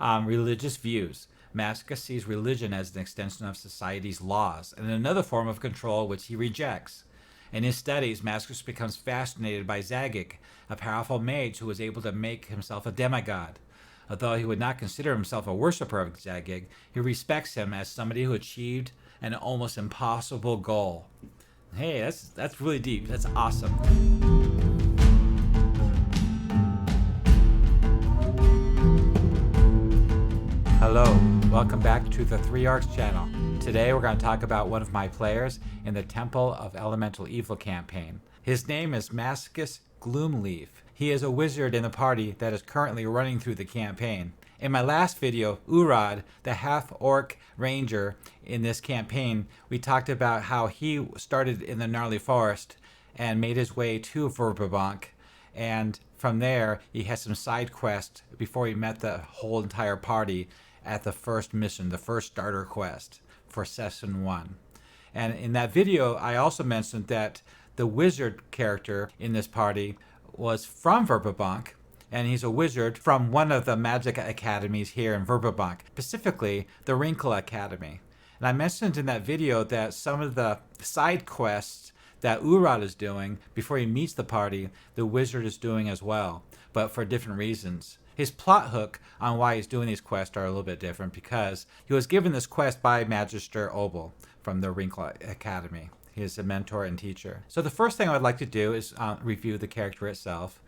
Religious views. Mascus sees religion as an extension of society's laws and another form of control which he rejects. In his studies, Mascus becomes fascinated by Zagic, a powerful mage who was able to make himself a demigod. Although he would not consider himself a worshipper of Zagic, he respects him as somebody who achieved an almost impossible goal. Hey, that's really deep. That's awesome. Hello, welcome back to the 3 Arcs channel. Today we're going to talk about one of my players in the Temple of Elemental Evil campaign. His name is Mascus Gloomleaf. He is a wizard in the party that is currently running through the campaign. In my last video, Urad, the half-orc ranger in this campaign, we talked about how he started in the gnarly forest and made his way to Verbobonc, and from there he had some side quests before he met the whole entire party at the first mission, the first starter quest for Session 1. And in that video, I also mentioned that the wizard character in this party was from Verbobonc, and he's a wizard from one of the magic academies here in Verbobonc, specifically the Wrinkle Academy. And I mentioned in that video that some of the side quests that Urad is doing before he meets the party, the wizard is doing as well, but for different reasons. His plot hook on why he's doing these quests are a little bit different because he was given this quest by Magister Obel from the Wrinkle Academy. He is a mentor and teacher. So the first thing I would like to do is review the character itself.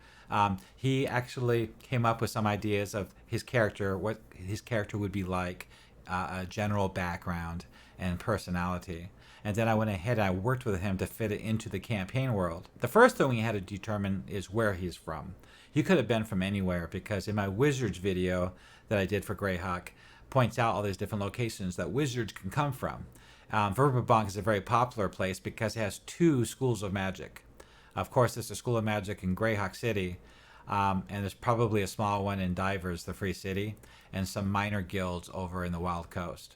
He actually came up with some ideas of his character, what his character would be like, a general background and personality. And then I went ahead and I worked with him to fit it into the campaign world. The first thing we had to determine is where he's from. He could have been from anywhere because in my wizards video that I did for Greyhawk points out all these different locations that wizards can come from. Verbobonc is a very popular place because it has 2 schools of magic. Of course, there's a school of magic in Greyhawk City, and there's probably a small one in Divers, the Free City, and some minor guilds over in the Wild Coast.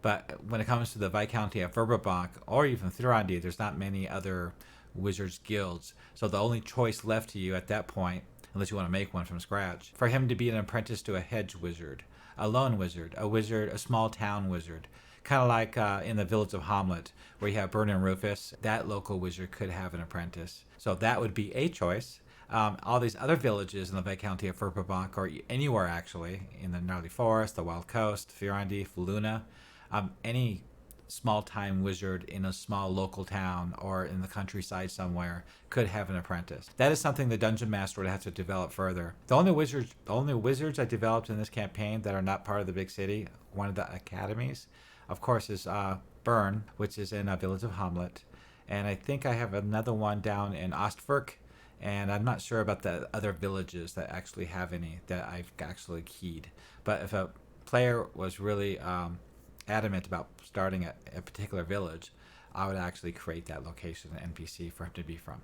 But when it comes to the Viscounty of Verbobonc, or even Thurandi, there's not many other wizards guilds. So the only choice left to you at that point, unless you want to make one from scratch, for him to be an apprentice to a hedge wizard, a lone wizard, a small town wizard. Kind of like in the Village of Hommlet, where you have Bern and Rufus, that local wizard could have an apprentice. So that would be a choice. All these other villages in the Viscounty of Verbobonc, or anywhere actually, in the Gnarly Forest, the Wild Coast, Thurandi, Faluna, any small-time wizard in a small local town or in the countryside somewhere could have an apprentice. That is something the Dungeon Master would have to develop further. The only wizards I developed in this campaign that are not part of the big city, one of the academies, of course, is Bern, which is in a Village of Hommlet. And I think I have another one down in Ostwerk, and I'm not sure about the other villages that actually have any that I've actually keyed. But if a player was really adamant about starting at a particular village, I would actually create that location, an NPC, for him to be from.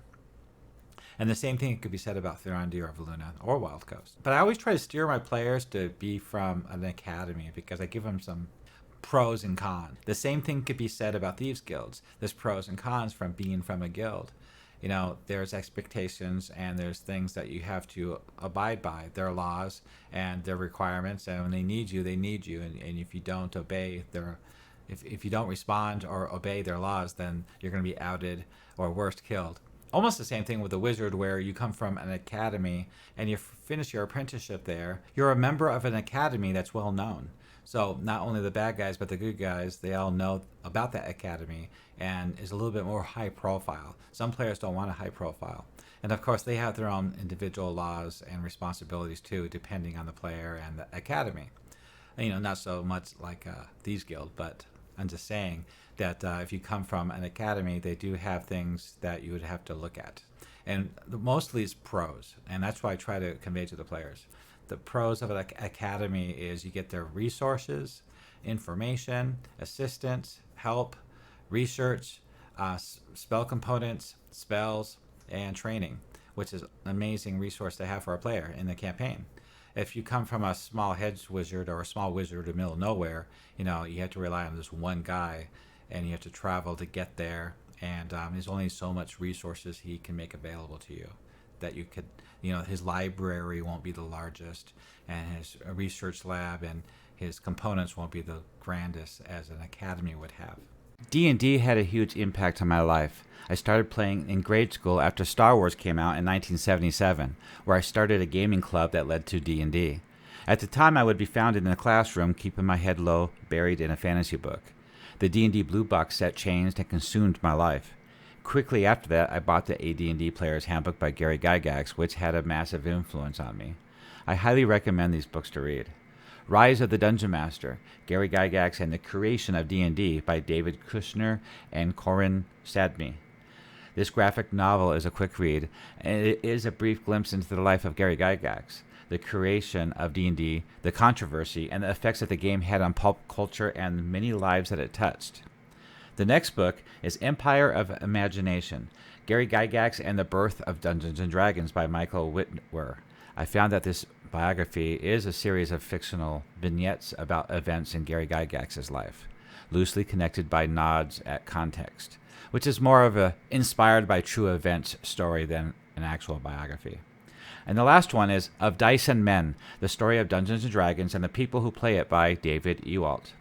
And the same thing could be said about Thurandi or Valuna or Wild Coast. But I always try to steer my players to be from an academy because I give them some pros and cons. The same thing could be said about Thieves Guilds. There's pros and cons from being from a guild. You know, there's expectations and there's things that you have to abide by. There are laws and their requirements, and when they need you, they need you. And if you don't obey if you don't respond or obey their laws, then you're going to be outed or worst, killed. Almost the same thing with a wizard, where you come from an academy and you finish your apprenticeship there. You're a member of an academy that's well known. So not only the bad guys, but the good guys, they all know about that academy and is a little bit more high profile. Some players don't want a high profile. And of course, they have their own individual laws and responsibilities too, depending on the player and the academy. You know, not so much like Thieves Guild, but I'm just saying that if you come from an academy, they do have things that you would have to look at. And mostly it's pros, and that's what I try to convey to the players. The pros of an academy is you get their resources, information, assistance, help, research, spell components, spells, and training, which is an amazing resource to have for a player in the campaign. If you come from a small hedge wizard or a small wizard in the middle of nowhere, you know, you have to rely on this one guy and you have to travel to get there, and there's only so much resources he can make available to you. that you could, his library won't be the largest, and his research lab and his components won't be the grandest as an academy would have. D&D had a huge impact on my life. I started playing in grade school after Star Wars came out in 1977, where I started a gaming club that led to D&D. At the time, I would be found in the classroom, keeping my head low, buried in a fantasy book. The D&D Blue Box set changed and consumed my life. Quickly after that, I bought the AD&D Player's Handbook by Gary Gygax, which had a massive influence on me. I highly recommend these books to read. Rise of the Dungeon Master, Gary Gygax and the Creation of D&D by David Kushner and Corinne Sadmi. This graphic novel is a quick read, and it is a brief glimpse into the life of Gary Gygax, the creation of D&D, the controversy, and the effects that the game had on pop culture and the many lives that it touched. The next book is Empire of Imagination, Gary Gygax and the Birth of Dungeons & Dragons by Michael Whitwer. I found that this biography is a series of fictional vignettes about events in Gary Gygax's life, loosely connected by nods at context, which is more of a inspired by true events story than an actual biography. And the last one is Of Dice and Men, the story of Dungeons & Dragons and the people who play it by David Ewalt.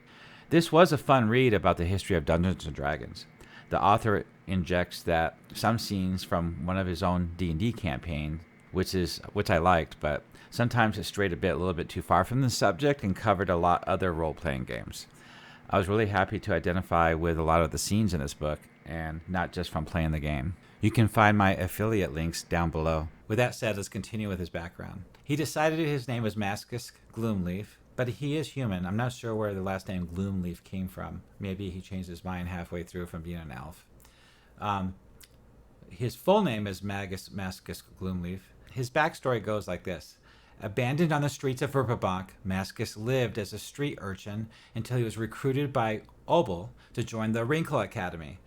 This was a fun read about the history of Dungeons & Dragons. The author injects that some scenes from one of his own D&D campaign, which I liked, but sometimes it strayed a little bit too far from the subject and covered a lot other role-playing games. I was really happy to identify with a lot of the scenes in this book, and not just from playing the game. You can find my affiliate links down below. With that said, let's continue with his background. He decided his name was Mascus Gloomleaf, but he is human. I'm not sure where the last name Gloomleaf came from. Maybe he changed his mind halfway through from being an elf. His full name is Mascus Gloomleaf. His backstory goes like this. Abandoned on the streets of Verbobonc, Mascus lived as a street urchin until he was recruited by Obel to join the Wrinkle Academy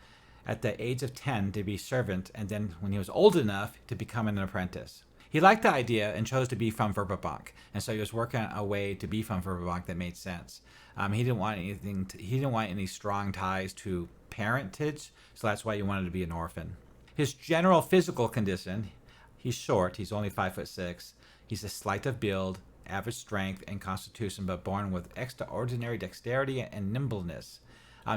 at the age of 10 to be servant, and then when he was old enough to become an apprentice. He liked the idea and chose to be from Verbobonc, and so he was working on a way to be from Verbobonc that made sense. He didn't want any strong ties to parentage, so that's why he wanted to be an orphan. His general physical condition: he's short, he's only 5'6". He's a slight of build, average strength and constitution, but born with extraordinary dexterity and nimbleness.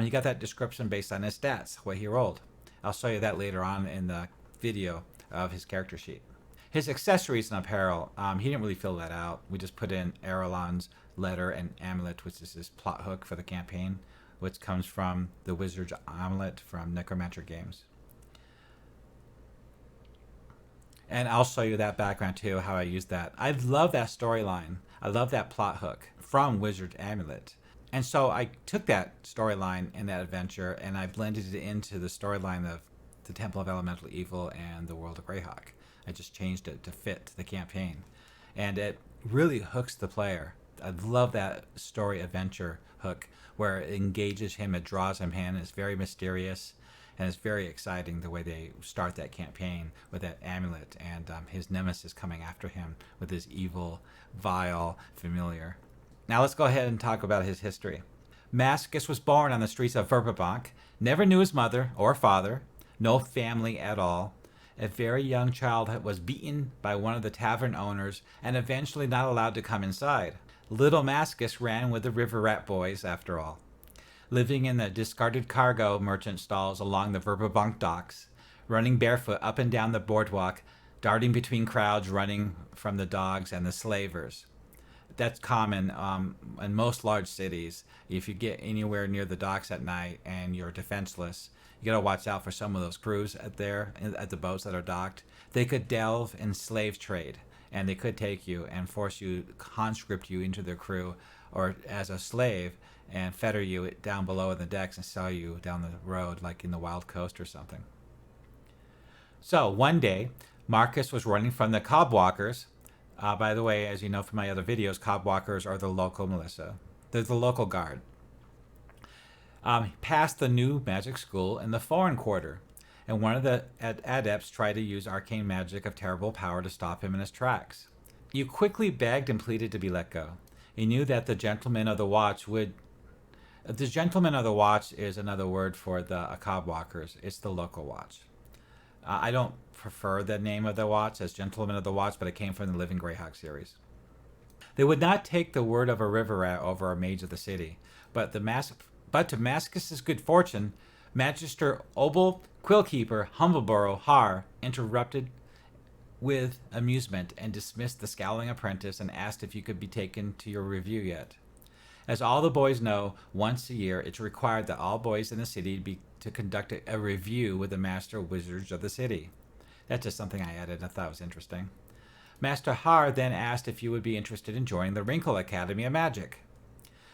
He got that description based on his stats, what he rolled. I'll show you that later on in the video of his character sheet. His accessories and apparel, he didn't really fill that out. We just put in Eralions, letter, and Amulet, which is his plot hook for the campaign, which comes from the Wizard's Amulet from Necromancer Games. And I'll show you that background too, how I used that. I love that storyline. I love that plot hook from Wizard Amulet. And so I took that storyline and that adventure and I blended it into the storyline of the Temple of Elemental Evil and the World of Greyhawk. I just changed it to fit the campaign. And it really hooks the player. I love that story adventure hook where it engages him, it draws him in. It's very mysterious. And it's very exciting the way they start that campaign with that amulet and his nemesis coming after him with his evil, vile familiar. Now let's go ahead and talk about his history. Mascus was born on the streets of Verbobonc, never knew his mother or father, no family at all. A very young child was beaten by one of the tavern owners and eventually not allowed to come inside. Little Mascus ran with the River Rat Boys after all. Living in the discarded cargo merchant stalls along the Verbobonc docks, running barefoot up and down the boardwalk, darting between crowds running from the dogs and the slavers. That's common in most large cities. If you get anywhere near the docks at night and you're defenseless, you gotta watch out for some of those crews at the boats that are docked. They could delve in slave trade, and they could take you and force you, conscript you into their crew, or as a slave, and fetter you down below in the decks and sell you down the road like in the Wild Coast or something. So one day, Marcus was running from the Cobwalkers. By the way, as you know from my other videos, Cobwalkers are the local militia. They're the local guard. Past the new magic school in the foreign quarter, and one of the adepts tried to use arcane magic of terrible power to stop him in his tracks. You quickly begged and pleaded to be let go. He knew that the Gentleman of the Watch would... The Gentleman of the Watch is another word for the Cobwalkers. It's the local watch. I don't prefer the name of the watch as Gentleman of the Watch, but it came from the Living Greyhawk series. They would not take the word of a river rat over a mage of the city, but to Mascus's good fortune, Magister Obel Quillkeeper Humbleborough Har interrupted with amusement and dismissed the scowling apprentice and asked if you could be taken to your review yet. As all the boys know, once a year it's required that all boys in the city be to conduct a review with the master wizards of the city. That's just something I added. I thought was interesting. Master Har then asked if you would be interested in joining the Wrinkle Academy of Magic.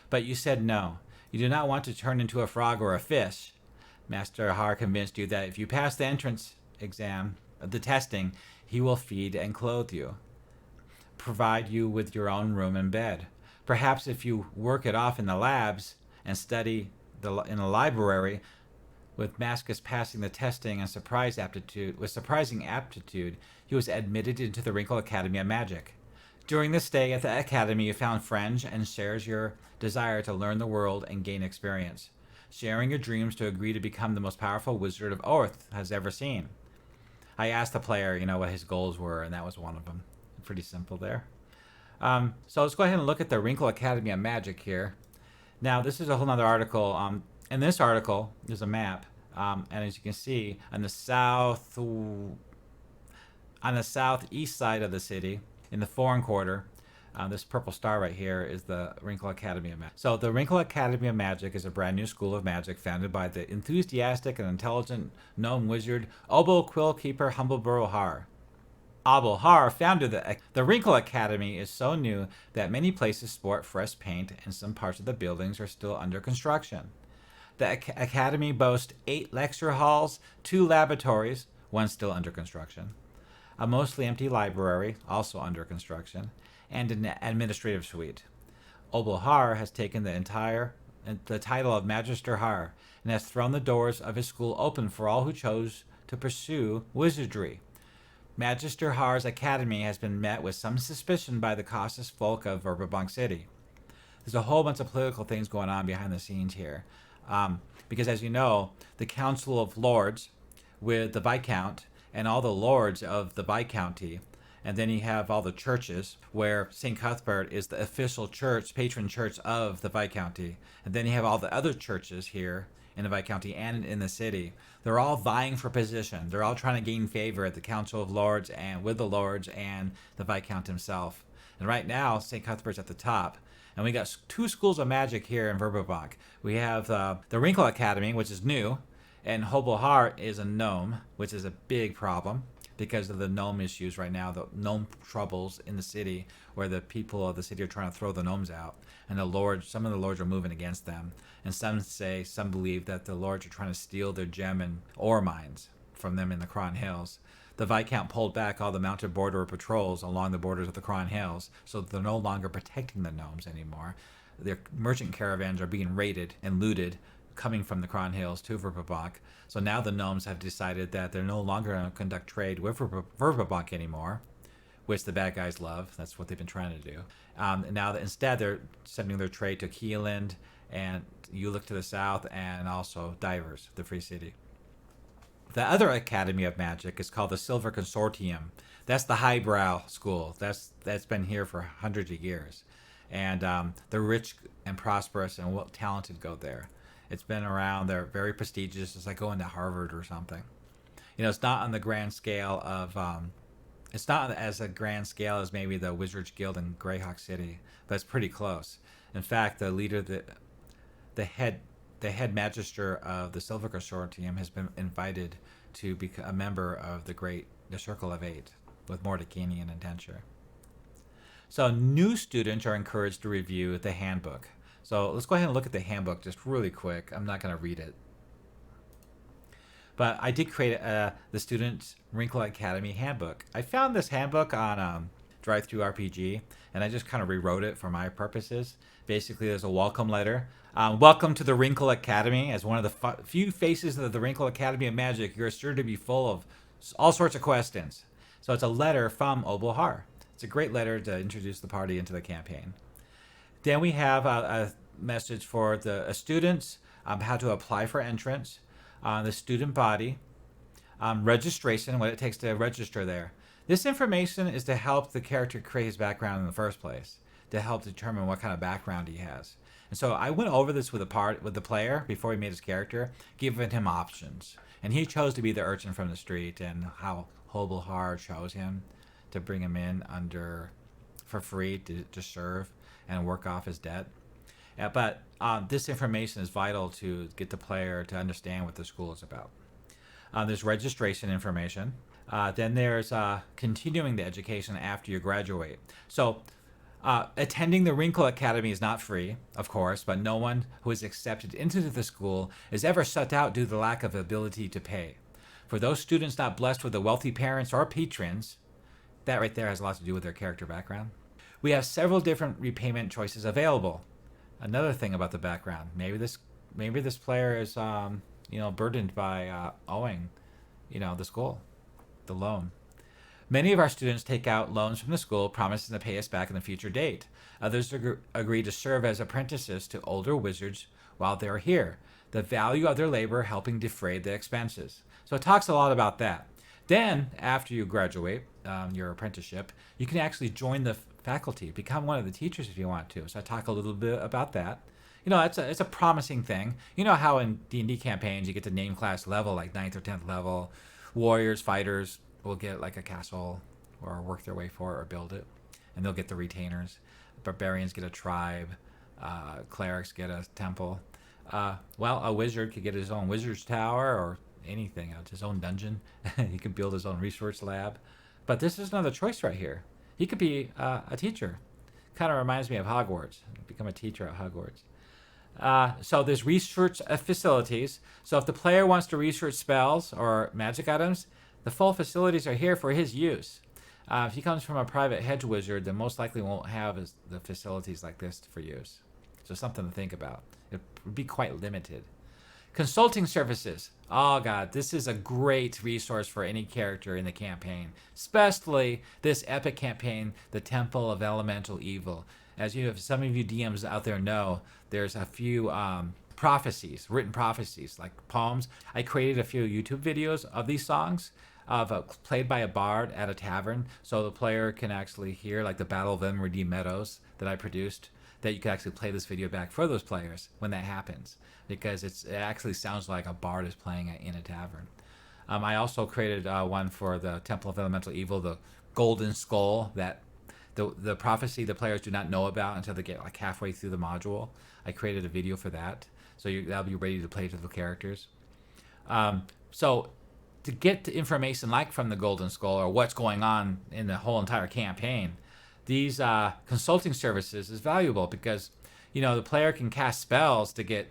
But you said no. You do not want to turn into a frog or a fish. Master Har convinced you that if you pass the entrance exam, the testing, he will feed and clothe you, provide you with your own room and bed. Perhaps if you work it off in the labs and study in the library, with Mascus passing the testing and surprising aptitude, he was admitted into the Wrinkle Academy of Magic. During this stay at the academy, you found friends and shares your desire to learn the world and gain experience, sharing your dreams to agree to become the most powerful wizard of Earth has ever seen. I asked the player, what his goals were, and that was one of them. Pretty simple there. So let's go ahead and look at the Wrinkle Academy of Magic here. Now, this is a whole other article. In this article, there's a map, and as you can see, on the southeast side of the city, in the foreign quarter, this purple star right here is the Wrinkle Academy of Magic. So the Wrinkle Academy of Magic is a brand new school of magic founded by the enthusiastic and intelligent gnome wizard Obel Quillkeeper Humbleborough Har. Obel Har founded the Wrinkle Academy is so new that many places sport fresh paint and some parts of the buildings are still under construction. The Academy boasts 8 lecture halls, 2 laboratories, one still under construction, a mostly empty library, also under construction, and an administrative suite. Obel Har has taken the title of Magister Har and has thrown the doors of his school open for all who chose to pursue wizardry. Magister Har's academy has been met with some suspicion by the cautious folk of Verbobonc City. There's a whole bunch of political things going on behind the scenes here. Because as you know, the Council of Lords with the Viscount and all the lords of the Viscounty, and then you have all the churches where St. Cuthbert is the official church, patron church of the Viscounty. And then you have all the other churches here in the Viscounty and in the city. They're all vying for position. They're all trying to gain favor at the Council of Lords and with the lords and the Viscount himself. And right now, St. Cuthbert's at the top. And we got 2 schools of magic here in Verbobonc. We have the Wrinkle Academy, which is new, and Obel Har is a gnome, which is a big problem because of the gnome issues right now, the gnome troubles in the city, where the people of the city are trying to throw the gnomes out, and some of the lords are moving against them, and some believe that the lords are trying to steal their gem and ore mines from them in the Cron Hills. The Viscount pulled back all the mounted border patrols along the borders of the Cron Hills, so they're no longer protecting the gnomes anymore. Their merchant caravans are being raided and looted, coming from the Cron Hills to Verbobonc. So now the gnomes have decided that they're no longer going to conduct trade with Verbobonc anymore, which the bad guys love. That's what they've been trying to do. Now that instead they're sending their trade to Keeland and Ulick to the south, and also Divers, the Free City. The other Academy of Magic is called the Silver Consortium. That's the highbrow school. That's been here for hundreds of years. And the rich and prosperous and talented go there. It's been around. They're very prestigious. It's like going to Harvard or something. It's not on the grand scale of... it's not as a grand scale as maybe the Wizards Guild in Greyhawk City, but it's pretty close. In fact, the leader, the head magister of the Silver Consortium has been invited to become a member of the Circle of 8 with Mordecanian intention. So new students are encouraged to review the handbook. So let's go ahead and look at the handbook just really quick. I'm not going to read it. But I did create the Student Wrinkle Academy handbook. I found this handbook on DriveThruRPG, and I just kind of rewrote it for my purposes. Basically, there's a welcome letter. Welcome to the Wrinkle Academy. As one of the few faces of the Wrinkle Academy of Magic, you're sure to be full of all sorts of questions. So it's a letter from Obel Har. It's a great letter to introduce the party into the campaign. Then we have a message for the students, how to apply for entrance, the student body, Registration, what it takes to register there. This information is to help the character create his background in the first place, to help determine what kind of background he has. And so I went over this with the player before he made his character, giving him options. And he chose to be the urchin from the street, and how Hoblehar chose him to bring him in for free to serve and work off his debt. But this information is vital to get the player to understand what the school is about. There's registration information. Then there's continuing the education after you graduate. So attending the Wrinkle Academy is not free, of course, but no one who is accepted into the school is ever shut out due to the lack of ability to pay. For those students not blessed with the wealthy parents or patrons, that right there has a lot to do with their character background. We have several different repayment choices available. Another thing about the background, maybe this player is burdened by owing the school, the loan. Many of our students take out loans from the school, promising to pay us back in a future date. Others agree to serve as apprentices to older wizards while they're here, the value of their labor helping defray the expenses. So it talks a lot about that. Then, after you graduate your apprenticeship, you can actually join the faculty, become one of the teachers if you want to. So I talk a little bit about that. It's a promising thing. You know how in D&D campaigns you get to name class level, like 9th or 10th level. Warriors, fighters will get like a castle or work their way for it or build it, and they'll get the retainers. Barbarians get a tribe. Clerics get a temple. A wizard could get his own wizard's tower or anything. His own dungeon. He could build his own research lab. But this is another choice right here. He could be a teacher. Kind of reminds me of Hogwarts. Become a teacher at Hogwarts. So there's research facilities. So if the player wants to research spells or magic items, the full facilities are here for his use. If he comes from a private hedge wizard, then most likely won't have the facilities like this for use. So something to think about. It would be quite limited. Consulting services. Oh God, this is a great resource for any character in the campaign, especially this epic campaign, The Temple of Elemental Evil. As some of you DMs out there know, there's a few written prophecies, like poems. I created a few YouTube videos of these songs, played by a bard at a tavern, so the player can actually hear, like the Battle of Enmity Meadows that I produced, that you can actually play this video back for those players when that happens, because it actually sounds like a bard is playing it in a tavern. I also created one for the Temple of Elemental Evil, the Golden Skull, that the prophecy the players do not know about until they get like halfway through the module. I created a video for that, so that'll be ready to play to the characters. So to get the information like from the Golden Skull or what's going on in the whole entire campaign, these consulting services is valuable because the player can cast spells to get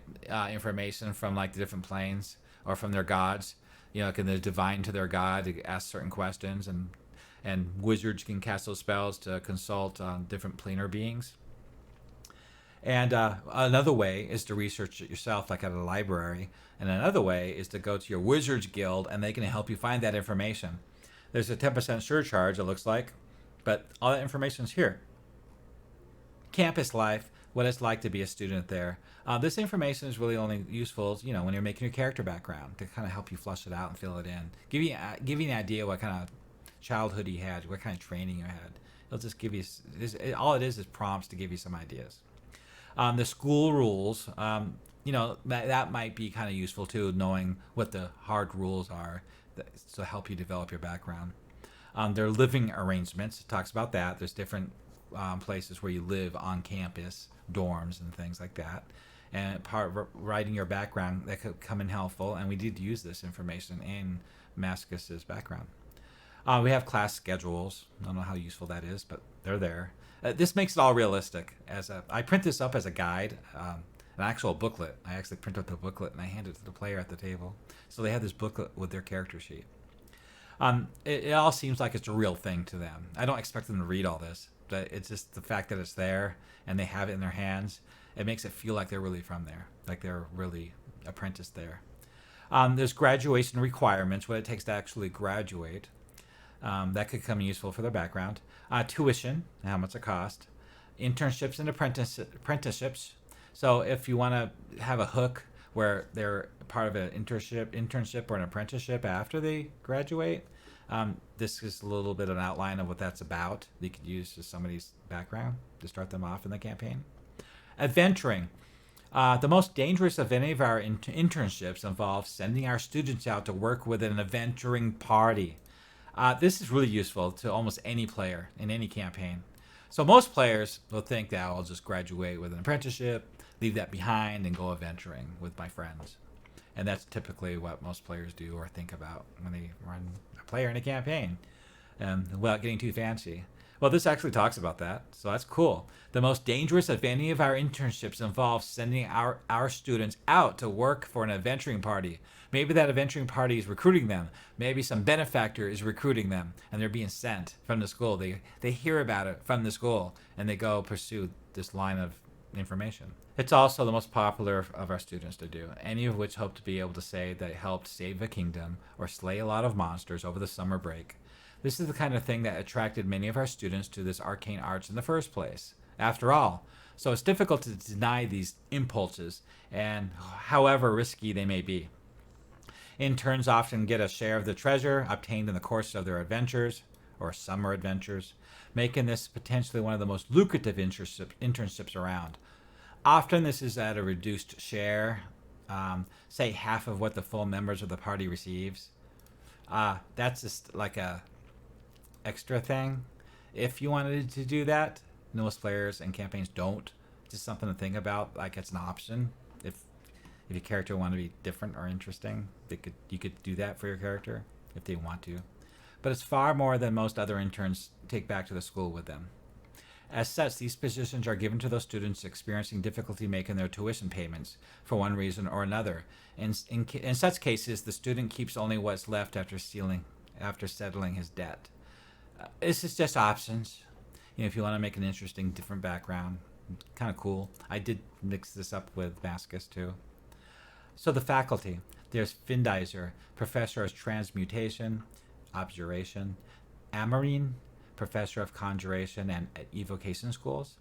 information from like the different planes or from their gods. Can they divine to their god to ask certain questions, and wizards can cast those spells to consult on different planar beings. And another way is to research it yourself, like at a library. And another way is to go to your wizards guild, and they can help you find that information. There's a 10% surcharge, it looks like, but all that information is here. Campus life, what it's like to be a student there. This information is really only useful, when you're making your character background, to kind of help you flush it out and fill it in. Give you an idea what kind of childhood you had, what kind of training you had. It'll just give you all it is prompts to give you some ideas. The school rules, that might be kind of useful too, knowing what the hard rules are to help you develop your background. Their living arrangements, it talks about that. There's different places where you live on campus, dorms and things like that. And part of writing your background, that could come in helpful, and we did use this information in Mascus's background. We have class schedules. I don't know how useful that is, but they're there. This makes it all realistic. I print this up as a guide, an actual booklet. I actually print out the booklet and I hand it to the player at the table. So they have this booklet with their character sheet. It all seems like it's a real thing to them. I don't expect them to read all this, but it's just the fact that it's there and they have it in their hands. It makes it feel like they're really from there, like they're really apprenticed there. There's graduation requirements, what it takes to actually graduate. That could come useful for their background. Tuition, how much it costs. Internships and apprenticeships. So if you want to have a hook where they're part of an internship or an apprenticeship after they graduate. This is a little bit of an outline of what that's about. You could use as somebody's background to start them off in the campaign. Adventuring. The most dangerous of any of our internships involves sending our students out to work with an adventuring party. This is really useful to almost any player in any campaign. So most players will think that I'll just graduate with an apprenticeship, leave that behind, and go adventuring with my friends. And that's typically what most players do or think about when they run a player in a campaign, without getting too fancy. Well, this actually talks about that, so that's cool. The most dangerous of any of our internships involves sending our students out to work for an adventuring party. Maybe that adventuring party is recruiting them. Maybe some benefactor is recruiting them, and they're being sent from the school. They hear about it from the school, and they go pursue this line of information. It's also the most popular of our students to do, any of which hope to be able to say that it helped save a kingdom or slay a lot of monsters over the summer break. This is the kind of thing that attracted many of our students to this arcane arts in the first place, after all. So it's difficult to deny these impulses, and however risky they may be. Interns often get a share of the treasure obtained in the course of their adventures, or summer adventures, making this potentially one of the most lucrative internships around. Often this is at a reduced share, say half of what the full members of the party receives. That's just like a extra thing. If you wanted to do that, most players and campaigns don't. Just something to think about, like it's an option. If your character want to be different or interesting, you could do that for your character if they want to. But it's far more than most other interns take back to the school with them. As such, these positions are given to those students experiencing difficulty making their tuition payments for one reason or another. In such cases, the student keeps only what's left after settling his debt. This is just options. If you want to make an interesting, different background, kind of cool. I did mix this up with Mascus too. So the faculty, there's Findizer, Professor of Transmutation, Abjuration, Amarine, Professor of Conjuration and Evocation Schools,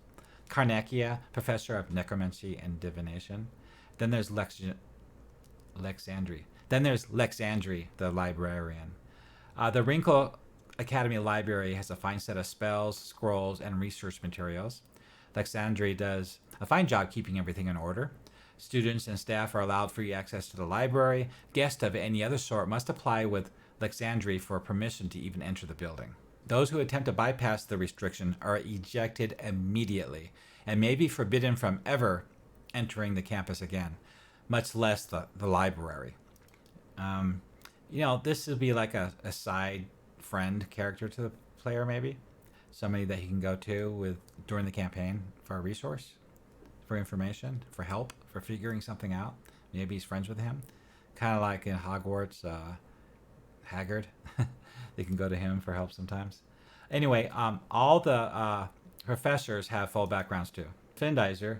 Carnacchia, Professor of Necromancy and Divination. Then there's Lexandri. The Librarian. The Wrinkle Academy Library has a fine set of spells, scrolls, and research materials. Lexandri does a fine job keeping everything in order. Students and staff are allowed free access to the library. Guests of any other sort must apply with Lexandri for permission to even enter the building. Those who attempt to bypass the restriction are ejected immediately and may be forbidden from ever entering the campus again, much less the library. This would be like a side friend character to the player, maybe somebody that he can go to during the campaign for a resource, for information, for help, for figuring something out. Maybe he's friends with him, kind of like in Hogwarts, Haggard. They can go to him for help sometimes. Anyway, all the professors have full backgrounds too. Findizer,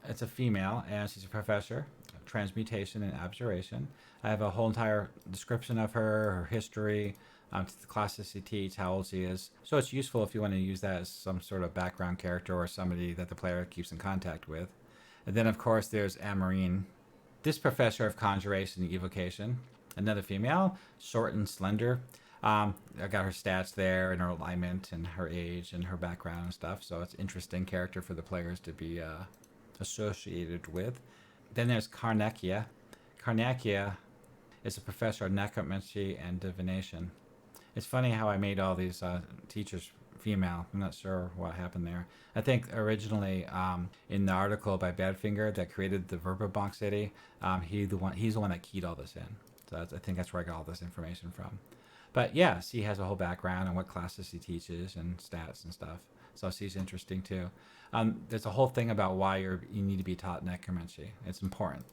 it's a female, and she's a professor of transmutation and abjuration. I have a whole entire description of her history, the classes she teaches, how old she is. So it's useful if you want to use that as some sort of background character or somebody that the player keeps in contact with. And then, of course, there's Amarine, this Professor of Conjuration and Evocation. Another female, short and slender. I got her stats there and her alignment and her age and her background and stuff. So it's an interesting character for the players to be associated with. Then there's Carnacchia. Carnacchia is a professor of necromancy and divination. It's funny how I made all these teachers female. I'm not sure what happened there. I think originally in the article by Badfinger that created the Verbobonc city, he's the one that keyed all this in. So I think that's where I got all this information from. But yeah, she has a whole background and what classes she teaches and stats and stuff. So she's interesting too. There's a whole thing about why you need to be taught necromancy. It's important.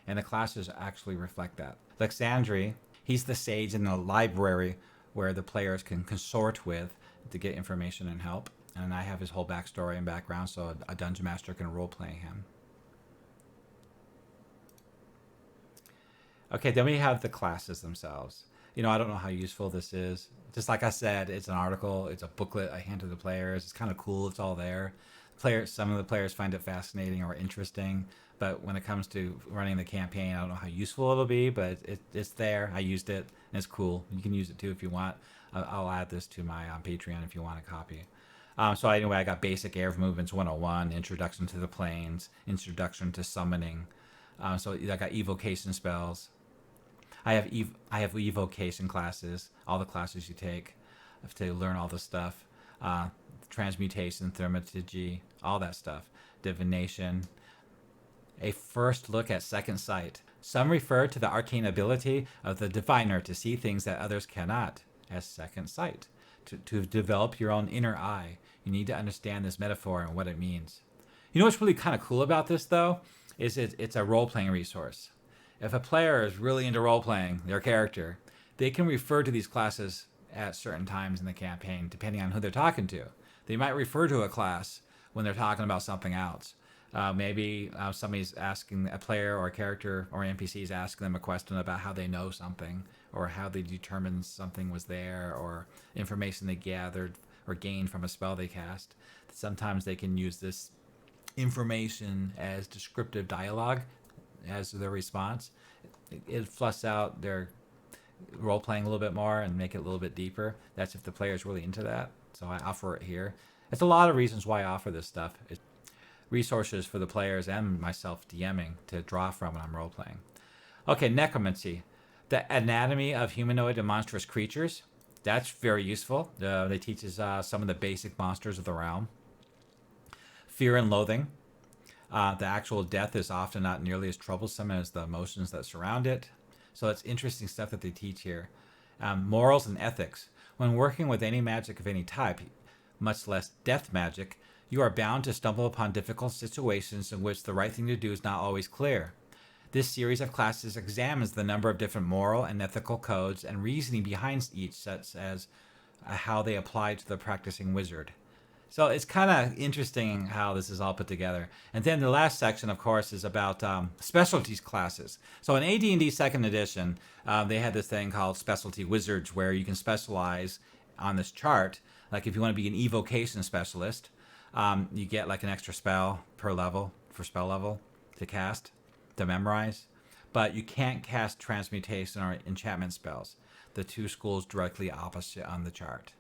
And the classes actually reflect that. Lexandri, he's the sage in the library where the players can consort with to get information and help. And I have his whole backstory and background so a dungeon master can role-play him. Okay, then we have the classes themselves. I don't know how useful this is. Just like I said, it's an article, it's a booklet I hand to the players. It's kind of cool, it's all there. Some of the players find it fascinating or interesting, but when it comes to running the campaign, I don't know how useful it'll be, but it's there. I used it, and it's cool. You can use it too if you want. I'll add this to my Patreon if you want a copy. So anyway, I got Basic Air Movements 101, Introduction to the Planes, Introduction to Summoning. So I got Evocation spells. I have Evocation classes, all the classes you take to learn all the stuff. Transmutation, Thaumaturgy, all that stuff. Divination. A first look at Second Sight. Some refer to the arcane ability of the diviner to see things that others cannot, as Second Sight. To develop your own inner eye, you need to understand this metaphor and what it means. You know what's really kind of cool about this, though, is it's a role-playing resource. If a player is really into role-playing their character, they can refer to these classes at certain times in the campaign, depending on who they're talking to. They might refer to a class when they're talking about something else. Maybe somebody's asking a player or a character or NPC is asking them a question about how they know something or how they determined something was there or information they gathered or gained from a spell they cast. Sometimes they can use this information as descriptive dialogue as their response. It flushes out their role-playing a little bit more and make it a little bit deeper. That's if the player's really into that. So I offer it here. It's a lot of reasons why I offer this stuff. It's resources for the players and myself DMing to draw from when I'm role-playing. Okay, Necromancy. The anatomy of humanoid and monstrous creatures. That's very useful. They teach us some of the basic monsters of the realm. Fear and loathing. The actual death is often not nearly as troublesome as the emotions that surround it. So it's interesting stuff that they teach here. Morals and ethics. When working with any magic of any type, much less death magic, you are bound to stumble upon difficult situations in which the right thing to do is not always clear. This series of classes examines the number of different moral and ethical codes and reasoning behind each, such as how they apply to the practicing wizard. So it's kind of interesting how this is all put together. And then the last section, of course, is about specialties classes. So in AD&D 2nd edition, they had this thing called Specialty Wizards, where you can specialize on this chart. Like if you want to be an evocation specialist, you get like an extra spell per level, for spell level to cast, to memorize. But you can't cast transmutation or enchantment spells. The two schools directly opposite on the chart.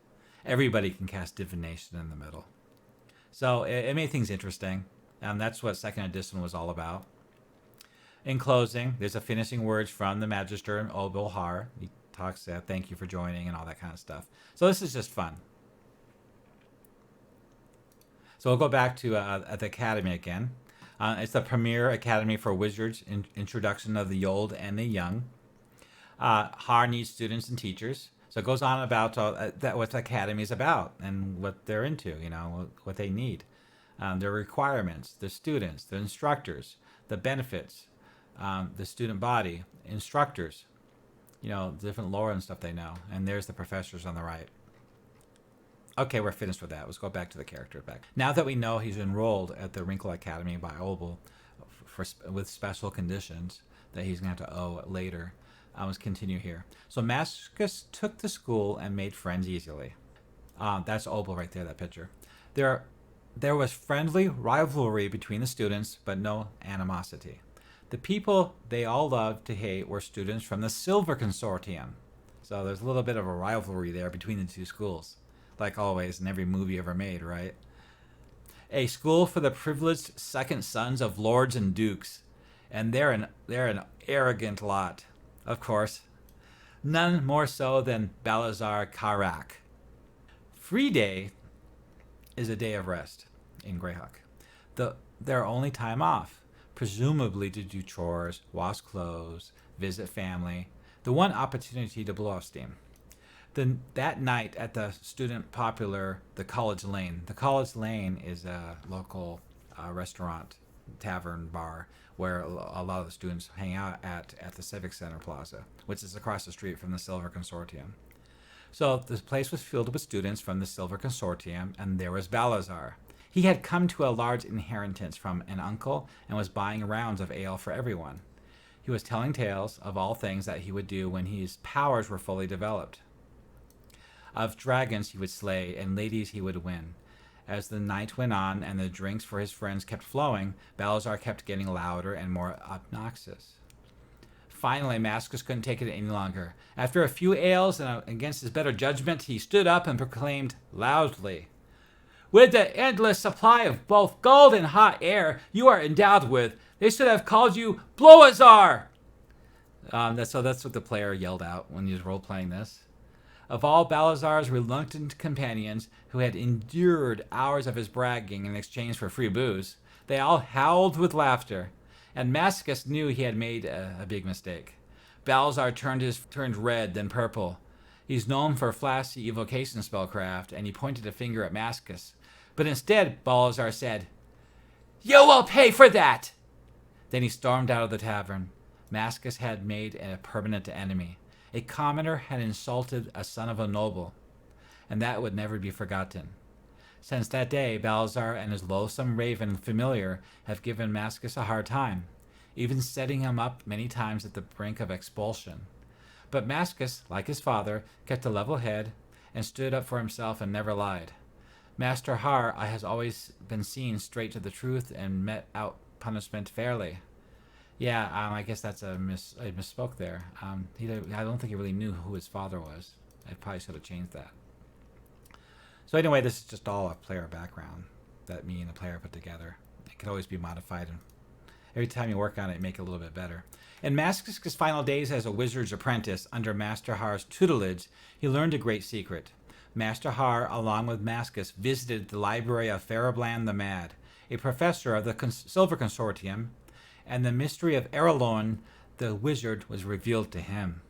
Everybody can cast divination in the middle. So it made things interesting. That's what 2nd edition was all about. In closing, there's a finishing words from the Magister, Obel Har. He talks, thank you for joining and all that kind of stuff. So this is just fun. So we'll go back to the Academy again. It's the premier academy for wizards, introduction of the old and the young. Har needs students and teachers. So it goes on about what the academy is about and what they're into, what they need. Their requirements, the students, the instructors, the benefits, the student body, instructors, different lore and stuff they know. And there's the professors on the right. Okay, we're finished with that. Let's go back to the character back. Now that we know he's enrolled at the Wrinkle Academy by Obel with special conditions that he's going to have to owe later, let's continue here. So Mascus took the school and made friends easily. That's Obel right there, that picture. There was friendly rivalry between the students, but no animosity. The people they all loved to hate were students from the Silver Consortium. So there's a little bit of a rivalry there between the two schools. Like always in every movie ever made, right? A school for the privileged second sons of lords and dukes. And they're an arrogant lot, of course. None more so than Balazar Karak. Free day is a day of rest in Greyhawk. Their only time off, presumably to do chores, wash clothes, visit family. The one opportunity to blow off steam. Then that night at the student popular, the College Lane. The College Lane is a local restaurant, tavern, bar, where a lot of the students hang out at the Civic Center Plaza, which is across the street from the Silver Consortium. So this place was filled with students from the Silver Consortium, and there was Balazar. He had come to a large inheritance from an uncle and was buying rounds of ale for everyone. He was telling tales of all things that he would do when his powers were fully developed. Of dragons he would slay and ladies he would win. As the night went on and the drinks for his friends kept flowing, Balazar kept getting louder and more obnoxious. Finally, Mascus couldn't take it any longer. After a few ales and against his better judgment, he stood up and proclaimed loudly, "With the endless supply of both gold and hot air you are endowed with, they should have called you Blowazar!" That's what the player yelled out when he was role-playing this. Of all Balazar's reluctant companions, who had endured hours of his bragging in exchange for free booze, they all howled with laughter, and Mascus knew he had made a big mistake. Balazar turned red, then purple. He's known for flashy evocation spellcraft, and he pointed a finger at Mascus. But instead, Balazar said, "You will pay for that!" Then he stormed out of the tavern. Mascus had made a permanent enemy. A commoner had insulted a son of a noble, and that would never be forgotten. Since that day, Balazar and his loathsome raven familiar have given Mascus a hard time, even setting him up many times at the brink of expulsion. But Mascus, like his father, kept a level head and stood up for himself and never lied. Master Har has always been seen straight to the truth and met out punishment fairly. Yeah, I guess that's I misspoke there. I don't think he really knew who his father was. I probably should have changed that. So anyway, this is just all a player background that me and the player put together. It can always be modified, and every time you work on it, make it a little bit better. In Mascus' final days as a wizard's apprentice under Master Har's tutelage, he learned a great secret. Master Har, along with Mascus, visited the library of Ferrobland the Mad, a professor of the Silver Consortium, and the mystery of Eralions the Wizard was revealed to him.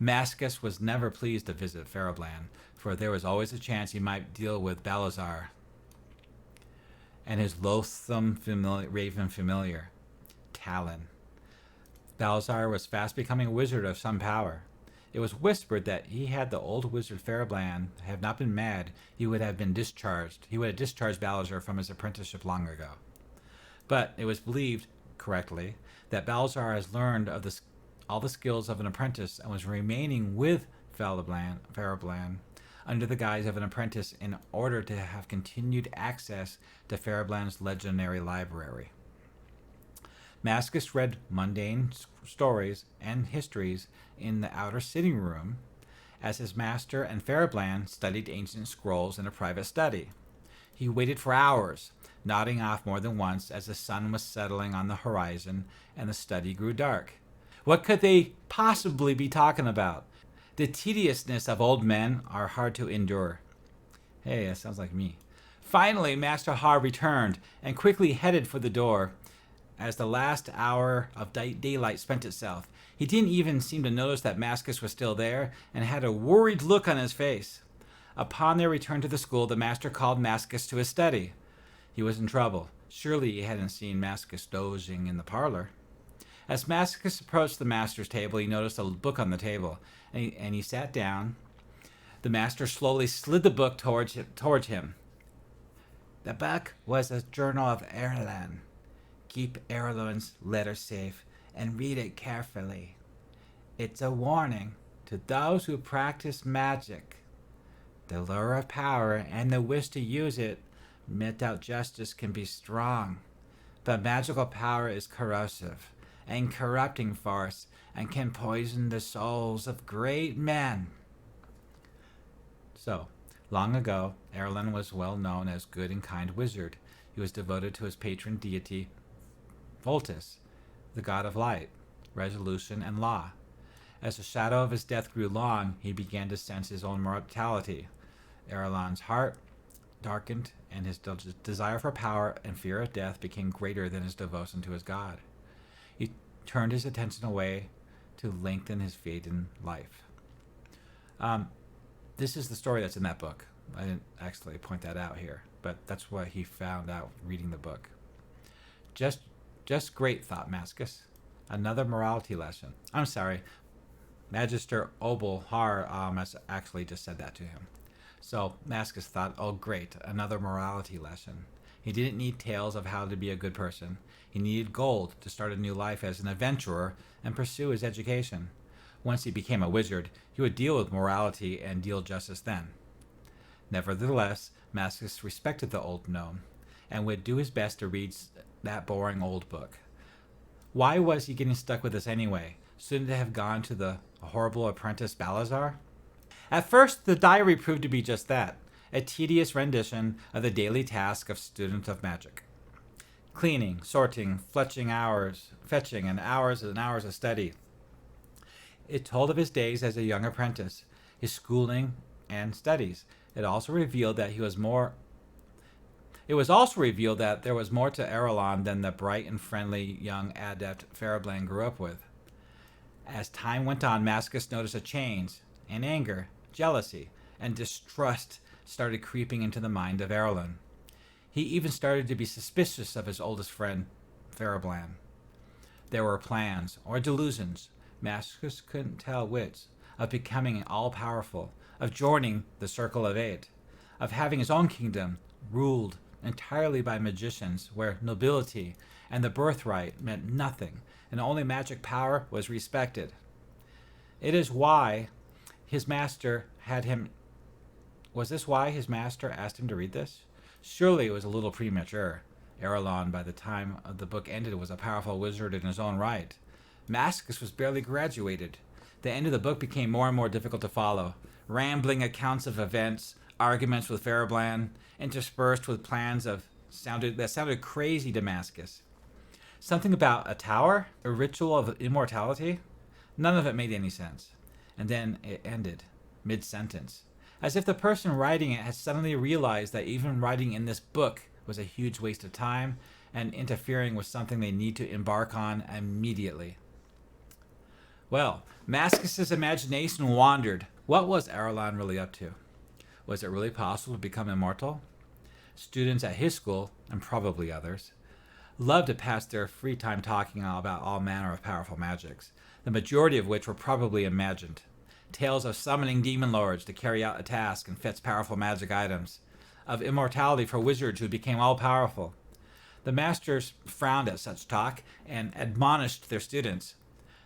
Mascus was never pleased to visit Ferrobland, for there was always a chance he might deal with Balazar and his loathsome raven familiar, Talon. Balazar was fast becoming a wizard of some power. It was whispered that he had the old wizard Ferrobland have not been mad, he would have discharged Balazar from his apprenticeship long ago. But it was believed, correctly, that Balazar has learned of all the skills of an apprentice and was remaining with Ferrobland under the guise of an apprentice in order to have continued access to Ferrobland's legendary library. Mascus read mundane stories and histories in the outer sitting room as his master and Ferrobland studied ancient scrolls in a private study. He waited for hours, nodding off more than once as the sun was settling on the horizon and the study grew dark. What could they possibly be talking about? The tediousness of old men are hard to endure. Hey, that sounds like me. Finally, Master Har returned and quickly headed for the door. As the last hour of daylight spent itself, he didn't even seem to notice that Mascus was still there and had a worried look on his face. Upon their return to the school, the master called Mascus to his study. He was in trouble. Surely he hadn't seen Mascus dozing in the parlor. As Mascus approached the master's table, he noticed a book on the table, and he sat down. The master slowly slid the book towards him. The book was a journal of Eralions. Keep Eralions' letter safe and read it carefully. It's a warning to those who practice magic. The lure of power and the wish to use it without justice can be strong, but magical power is corrosive and corrupting force and can poison the souls of great men. So, long ago, Eralions was well known as good and kind wizard. He was devoted to his patron deity, Voltus, the god of light, resolution, and law. As the shadow of his death grew long, he began to sense his own mortality. Eralions' heart darkened, and his desire for power and fear of death became greater than his devotion to his god. He turned his attention away to lengthen his fading life. This is the story that's in that book. I didn't actually point that out here, but that's what he found out reading the book. Just great, thought Mascus. Another morality lesson. I'm sorry, Magister Obel Har has actually just said that to him. So Mascus thought, oh great, another morality lesson. He didn't need tales of how to be a good person. He needed gold to start a new life as an adventurer and pursue his education. Once he became a wizard, he would deal with morality and deal justice then. Nevertheless, Mascus respected the old gnome and would do his best to read that boring old book. Why was he getting stuck with this anyway? Shouldn't it have gone to the horrible apprentice Balazar? At first, the diary proved to be just that, a tedious rendition of the daily task of student of magic. Cleaning, sorting, fetching, and hours of study. It told of his days as a young apprentice, his schooling and studies. It was also revealed that there was more to Eralion than the bright and friendly young adept Ferroblan grew up with. As time went on, Mascus noticed a change, and anger, jealousy, and distrust started creeping into the mind of Eralion. He even started to be suspicious of his oldest friend, Ferroblan. There were plans, or delusions, Mascus couldn't tell which, of becoming all-powerful, of joining the Circle of Eight, of having his own kingdom ruled entirely by magicians, where nobility and the birthright meant nothing, and only magic power was respected. It is why his master had him... Was this why his master asked him to read this? Surely it was a little premature. Eralion, by the time the book ended, was a powerful wizard in his own right. Mascus was barely graduated. The end of the book became more and more difficult to follow. Rambling accounts of events, arguments with Ferroblan, interspersed with plans that sounded crazy to Mascus. Something about a tower? A ritual of immortality? None of it made any sense. And then it ended, mid-sentence, as if the person writing it had suddenly realized that even writing in this book was a huge waste of time and interfering with something they need to embark on immediately. Well, Mascus's imagination wandered. What was Eralion really up to? Was it really possible to become immortal? Students at his school, and probably others, loved to pass their free time talking about all manner of powerful magics, the majority of which were probably imagined. Tales of summoning demon lords to carry out a task and fetch powerful magic items, of immortality for wizards who became all-powerful. The masters frowned at such talk and admonished their students.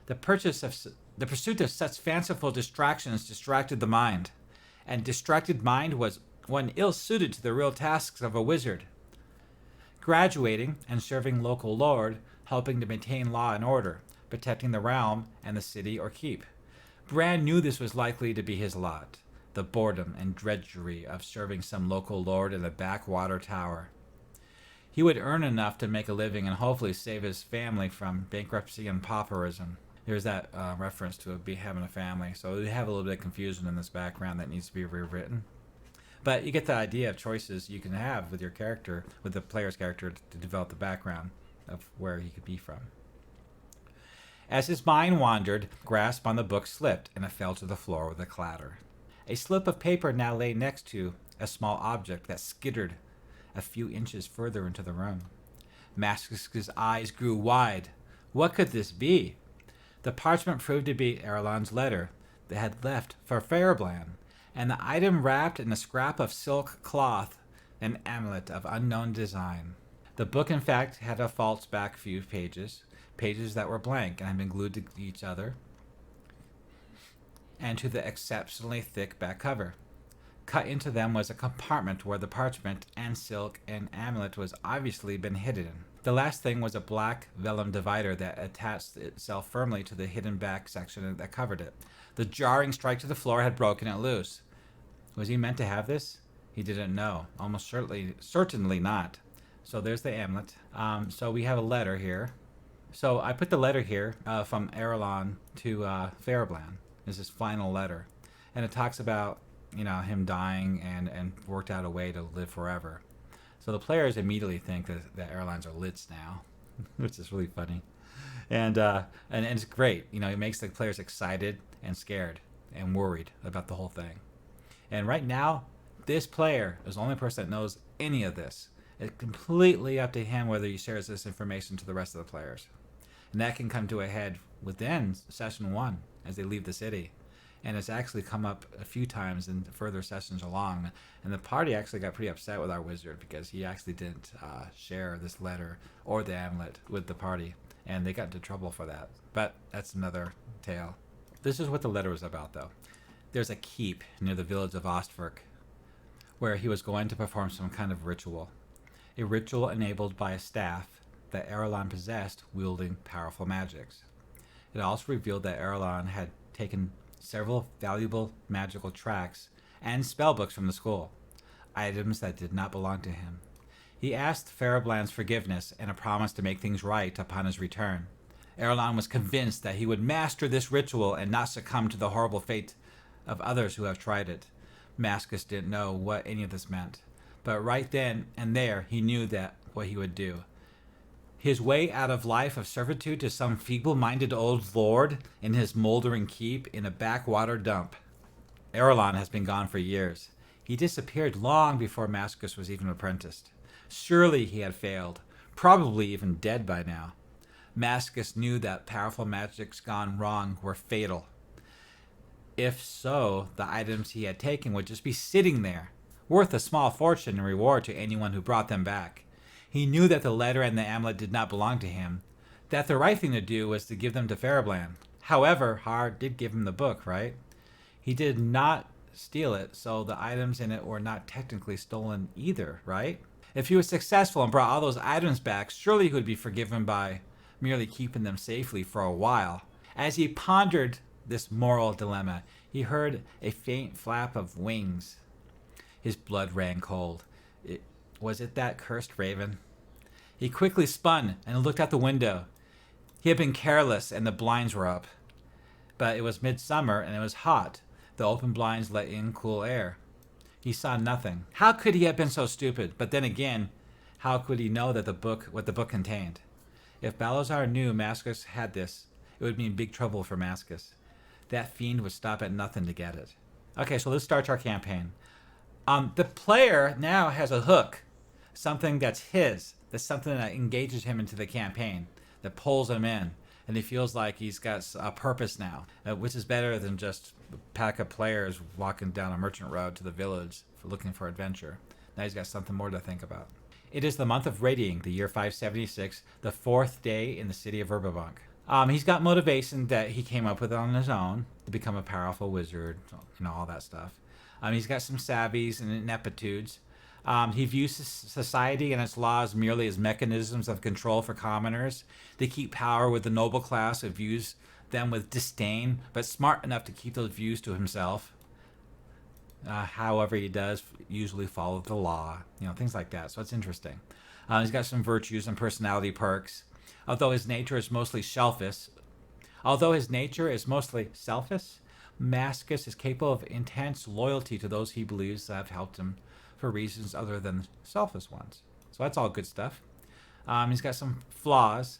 The pursuit of such fanciful distractions distracted the mind, and distracted mind was one ill-suited to the real tasks of a wizard. Graduating and serving local lord, helping to maintain law and order, protecting the realm and the city or keep. Bran knew this was likely to be his lot, the boredom and drudgery of serving some local lord in a backwater tower. He would earn enough to make a living and hopefully save his family from bankruptcy and pauperism. There's that reference to having a family, so we have a little bit of confusion in this background that needs to be rewritten. But you get the idea of choices you can have with your character, with the player's character, to develop the background of where he could be from. As his mind wandered, grasp on the book slipped, and it fell to the floor with a clatter. A slip of paper now lay next to a small object that skittered a few inches further into the room. Mascus's eyes grew wide. What could this be? The parchment proved to be Eralion's letter that had left for Ferroblan, and the item wrapped in a scrap of silk cloth, an amulet of unknown design. The book, in fact, had a false back few pages that were blank and had been glued to each other, and to the exceptionally thick back cover. Cut into them was a compartment where the parchment and silk and amulet was obviously been hidden. The last thing was a black vellum divider that attached itself firmly to the hidden back section that covered it. The jarring strike to the floor had broken it loose. Was he meant to have this? He didn't know. Almost certainly not. So there's the amulet. So we have a letter here. So I put the letter here from Eralion to Ferroblan. This is his final letter. And it talks about, him dying and worked out a way to live forever. So the players immediately think that Eralion's are Lits now, which is really funny. And it's great. It makes the players excited and scared and worried about the whole thing. And right now, this player is the only person that knows any of this. It's completely up to him whether he shares this information to the rest of the players. And that can come to a head within session 1 as they leave the city. And it's actually come up a few times in further sessions along. And the party actually got pretty upset with our wizard because he actually didn't share this letter or the amulet with the party. And they got into trouble for that. But that's another tale. This is what the letter was about, though. There's a keep near the village of Ostwerk, where he was going to perform some kind of ritual. A ritual enabled by a staff that Eralion possessed, wielding powerful magics. It also revealed that Eralion had taken several valuable magical tracts and spellbooks from the school, items that did not belong to him. He asked Verbobon's forgiveness and a promise to make things right upon his return. Eralion was convinced that he would master this ritual and not succumb to the horrible fate of others who have tried it. Mascus didn't know what any of this meant, but right then and there he knew that what he would do. His way out of life of servitude to some feeble-minded old lord in his moldering keep in a backwater dump. Eralion has been gone for years. He disappeared long before Mascus was even apprenticed. Surely he had failed, probably even dead by now. Mascus knew that powerful magics gone wrong were fatal. If so, the items he had taken would just be sitting there, worth a small fortune in reward to anyone who brought them back. He knew that the letter and the amulet did not belong to him, that the right thing to do was to give them to Verbobon. However, Har did give him the book, right? He did not steal it, so the items in it were not technically stolen either, right? If he was successful and brought all those items back, surely he would be forgiven by merely keeping them safely for a while. As he pondered this moral dilemma, he heard a faint flap of wings. His blood ran cold. Was it that cursed raven? He quickly spun and looked out the window. He had been careless and the blinds were up. But it was midsummer and it was hot. The open blinds let in cool air. He saw nothing. How could he have been so stupid? But then again, how could he know that what the book contained? If Balazar knew Mascus had this, it would mean big trouble for Mascus. That fiend would stop at nothing to get it. Okay, so let's start our campaign. The player now has a hook, something that's his. That's something that engages him into the campaign, that pulls him in, and he feels like he's got a purpose now, which is better than just a pack of players walking down a merchant road to the village looking for adventure. Now he's got something more to think about. It is the month of Raging, the year 576, the 4th day in the City of Verbobonc. He's got motivation that he came up with on his own to become a powerful wizard, all that stuff. He's got some savvies and ineptitudes. He views society and its laws merely as mechanisms of control for commoners. They keep power with the noble class who views them with disdain, but smart enough to keep those views to himself. However, he does usually follow the law, things like that. So it's interesting. He's got some virtues and personality perks. Although his nature is mostly selfish, Mascus is capable of intense loyalty to those he believes have helped him for reasons other than selfish ones. So that's all good stuff. He's got some flaws.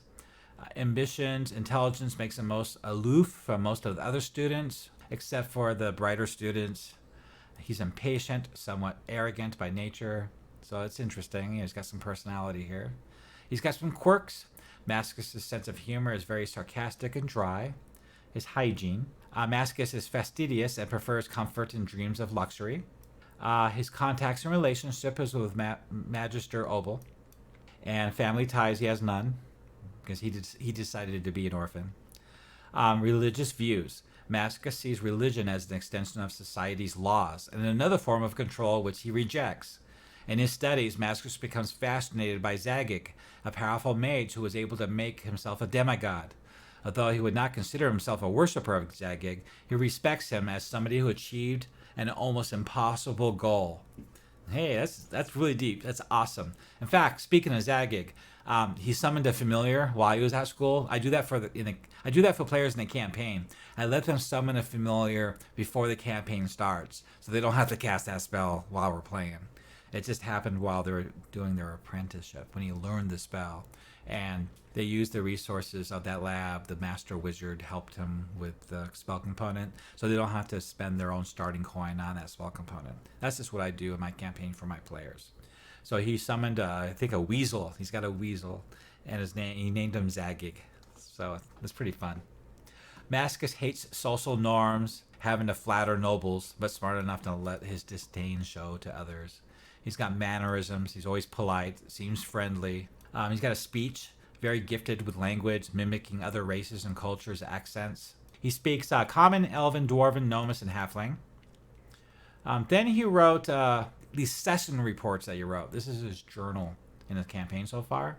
Ambitions, intelligence makes him most aloof from most of the other students, except for the brighter students. He's impatient, somewhat arrogant by nature. So it's interesting. He's got some personality here. He's got some quirks. Mascus' sense of humor is very sarcastic and dry. His hygiene. Mascus is fastidious and prefers comfort and dreams of luxury. His contacts and relationship is with Magister Obel. And family ties, he has none, because he decided to be an orphan. Religious views. Mascus sees religion as an extension of society's laws and another form of control which he rejects. In his studies, Mascus becomes fascinated by Zagic, a powerful mage who was able to make himself a demigod. Although he would not consider himself a worshipper of Zagic, he respects him as somebody who achieved an almost impossible goal. Hey, that's really deep. That's awesome. In fact, speaking of Zagic, he summoned a familiar while he was at school. I do that for players in the campaign. I let them summon a familiar before the campaign starts, so they don't have to cast that spell while we're playing. It just happened while they were doing their apprenticeship when he learned the spell, and they used the resources of that lab. The master wizard helped him with the spell component, so they don't have to spend their own starting coin on that spell component. That's just what I do in my campaign for my players. So he summoned, I think, a weasel. He's got a weasel, and he named him Zagic. So it's pretty fun. Mascus hates social norms, having to flatter nobles, but smart enough to let his disdain show to others. He's got mannerisms. He's always polite, seems friendly. He's got a speech, very gifted with language, mimicking other races and cultures' accents. He speaks Common, Elven, Dwarven, Gnomos, and Halfling. Then he wrote these session reports that he wrote. This is his journal in his campaign so far.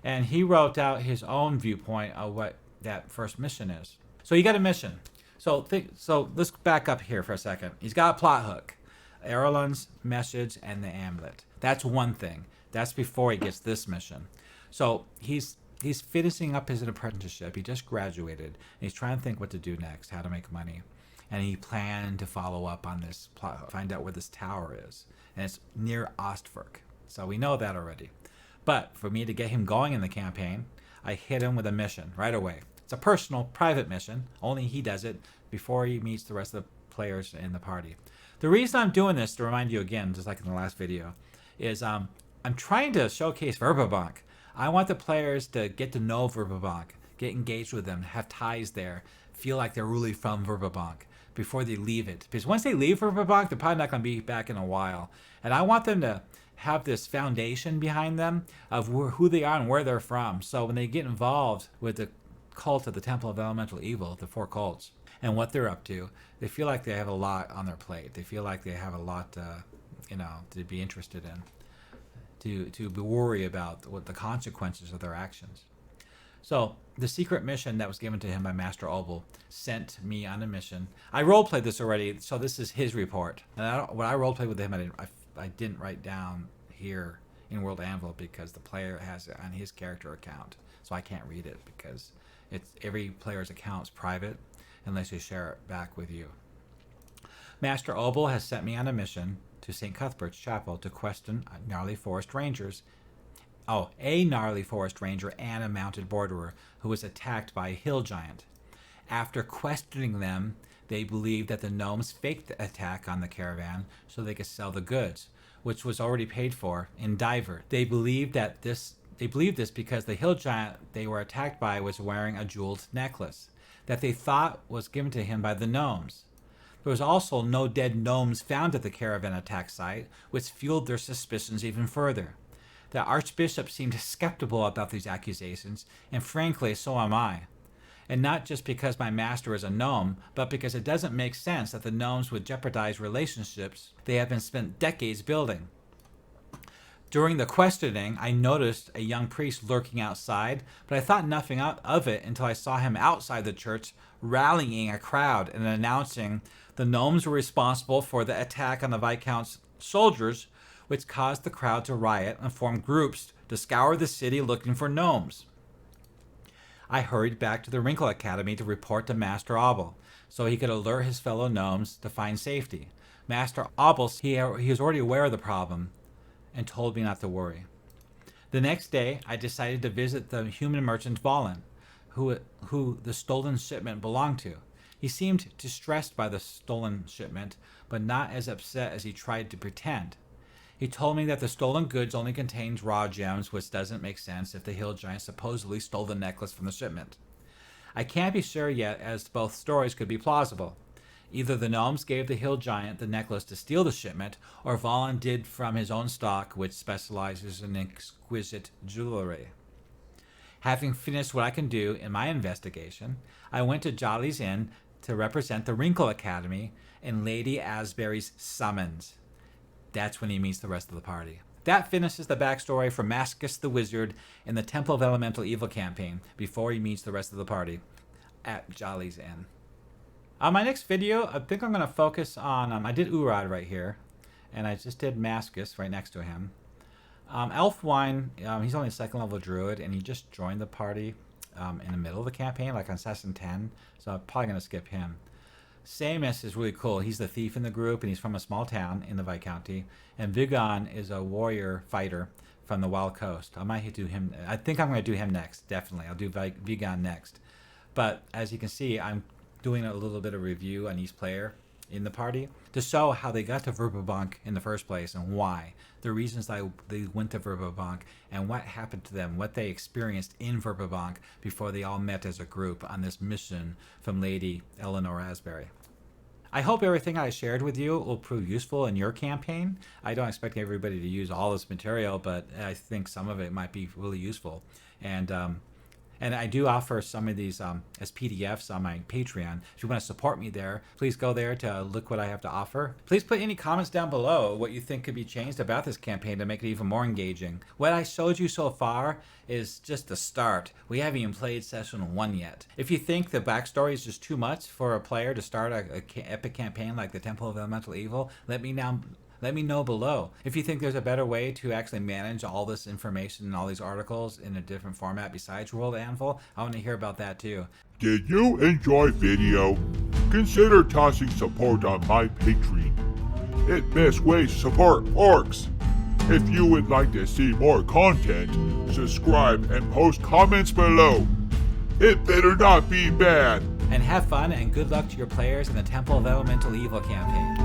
And he wrote out his own viewpoint of what that first mission is. So you got a mission. So let's back up here for a second. He's got a plot hook. Eralions, message, and the amulet. That's one thing. That's before he gets this mission. So he's finishing up his apprenticeship. He just graduated. And he's trying to think what to do next, how to make money. And he planned to follow up on this plot hook, find out where this tower is. And it's near Ostwerk. So we know that already. But for me to get him going in the campaign, I hit him with a mission right away. It's a personal, private mission. Only he does it before he meets the rest of the players in the party. The reason I'm doing this, to remind you again, just like in the last video, is I'm trying to showcase Verbobonc. I want the players to get to know Verbobonc, get engaged with them, have ties there, feel like they're really from Verbobonc before they leave it. Because once they leave Verbobonc, they're probably not going to be back in a while. And I want them to have this foundation behind them of who they are and where they're from. So when they get involved with the cult of the Temple of Elemental Evil, the 4 cults, and what they're up to, they feel like they have a lot on their plate. They feel like they have a lot, to be interested in, to be worried about what the consequences of their actions. So the secret mission that was given to him by Master Obel sent me on a mission. I roleplayed this already, so this is his report. And when I roleplayed with him, I didn't write down here in World Anvil because the player has it on his character account, so I can't read it because every player's account is private unless they share it back with you. Master Obel has sent me on a mission to St. Cuthbert's Chapel to question gnarly forest rangers. A gnarly forest ranger and a mounted borderer who was attacked by a hill giant. After questioning them, they believed that the gnomes faked the attack on the caravan so they could sell the goods, which was already paid for in Diver. They believed this because the hill giant they were attacked by was wearing a jeweled necklace that they thought was given to him by the gnomes. There was also no dead gnomes found at the caravan attack site, which fueled their suspicions even further. The Archbishop seemed skeptical about these accusations, and frankly, so am I. And not just because my master is a gnome, but because it doesn't make sense that the gnomes would jeopardize relationships they have been spent decades building. During the questioning, I noticed a young priest lurking outside, but I thought nothing of it until I saw him outside the church rallying a crowd and announcing the gnomes were responsible for the attack on the Viscount's soldiers, which caused the crowd to riot and form groups to scour the city looking for gnomes. I hurried back to the Wrinkle Academy to report to Master Obel, so he could alert his fellow gnomes to find safety. Master Obel, he was already aware of the problem, and told me not to worry. The next day, I decided to visit the human merchant Valen, who the stolen shipment belonged to. He seemed distressed by the stolen shipment, but not as upset as he tried to pretend. He told me that the stolen goods only contained raw gems, which doesn't make sense if the hill giant supposedly stole the necklace from the shipment. I can't be sure yet, as both stories could be plausible. Either the gnomes gave the hill giant the necklace to steal the shipment, or Valen did from his own stock, which specializes in exquisite jewelry. Having finished what I can do in my investigation, I went to Jolly's Inn to represent the Wrinkle Academy in Lady Asbury's summons. That's when he meets the rest of the party. That finishes the backstory for Mascus the Wizard in the Temple of Elemental Evil campaign before he meets the rest of the party at Jolly's Inn. On my next video, I think I'm going to focus on, I did Urad right here, and I just did Mascus right next to him. Elfwine, he's only a 2nd level druid, and he just joined the party in the middle of the campaign, like on Session 10, so I'm probably going to skip him. Samus is really cool. He's the thief in the group, and he's from a small town in the Viscounty, and Vigon is a warrior fighter from the Wild Coast. I might do him, I think I'm going to do him next, definitely. I'll do Vigon next. But as you can see, I'm doing a little bit of review on each player in the party to show how they got to Verbobonc in the first place and why, the reasons they went to Verbobonc and what happened to them, what they experienced in Verbobonc before they all met as a group on this mission from Lady Eleanor Asbury. I hope everything I shared with you will prove useful in your campaign. I don't expect everybody to use all this material, but I think some of it might be really useful. And And I do offer some of these as PDFs on my Patreon. If you want to support me there, please go there to look what I have to offer. Please put any comments down below what you think could be changed about this campaign to make it even more engaging. What I showed you so far is just the start. We haven't even played session 1 yet. If you think the backstory is just too much for a player to start a epic campaign like the Temple of Elemental Evil, let me know below. If you think there's a better way to actually manage all this information and all these articles in a different format besides World Anvil, I want to hear about that too. Did you enjoy video? Consider tossing support on my Patreon. It best ways to support orcs. If you would like to see more content, subscribe and post comments below. It better not be bad. And have fun and good luck to your players in the Temple of Elemental Evil campaign.